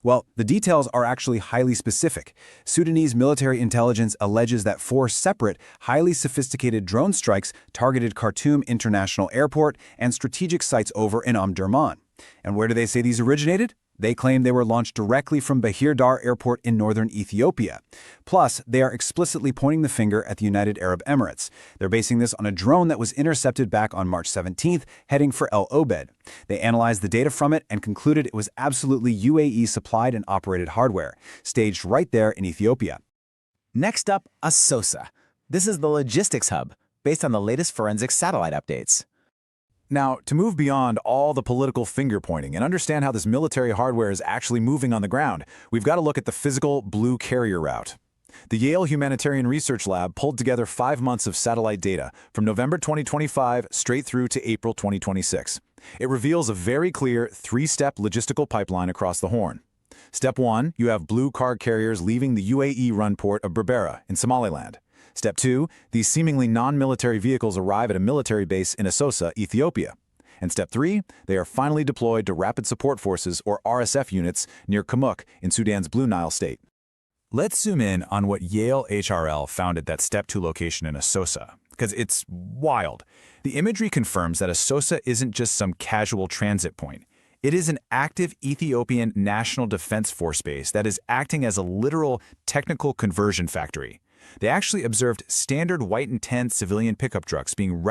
Well, the details are actually highly specific. Sudanese military intelligence alleges that 4 separate, highly sophisticated drone strikes targeted Khartoum International Airport and strategic sites over in Omdurman. And where do they say these originated? They claim they were launched directly from Bahir Dar Airport in northern Ethiopia. Plus, they are explicitly pointing the finger at the United Arab Emirates. They're basing this on a drone that was intercepted back on March 17th, heading for El Obed. They analyzed the data from it and concluded it was absolutely UAE supplied and operated hardware, staged right there in Ethiopia. Next up, Asosa. This is the logistics hub, based on the latest forensic satellite updates. Now, to move beyond all the political finger-pointing and understand how this military hardware is actually moving on the ground, we've got to look at the physical blue carrier route. The Yale Humanitarian Research Lab pulled together 5 months of satellite data from November 2025 straight through to April 2026. It reveals a very clear 3-step logistical pipeline across the Horn. Step 1, you have blue car carriers leaving the UAE-run port of Berbera in Somaliland. Step 2, these seemingly non-military vehicles arrive at a military base in Asosa, Ethiopia. And Step 3, they are finally deployed to Rapid Support Forces or RSF units near Kamuk in Sudan's Blue Nile state. Let's zoom in on what Yale HRL found at that Step 2 location in Asosa, because it's wild. The imagery confirms that Asosa isn't just some casual transit point. It is an active Ethiopian National Defense Force base that is acting as a literal technical conversion factory. They actually observed standard white and tan civilian pickup trucks being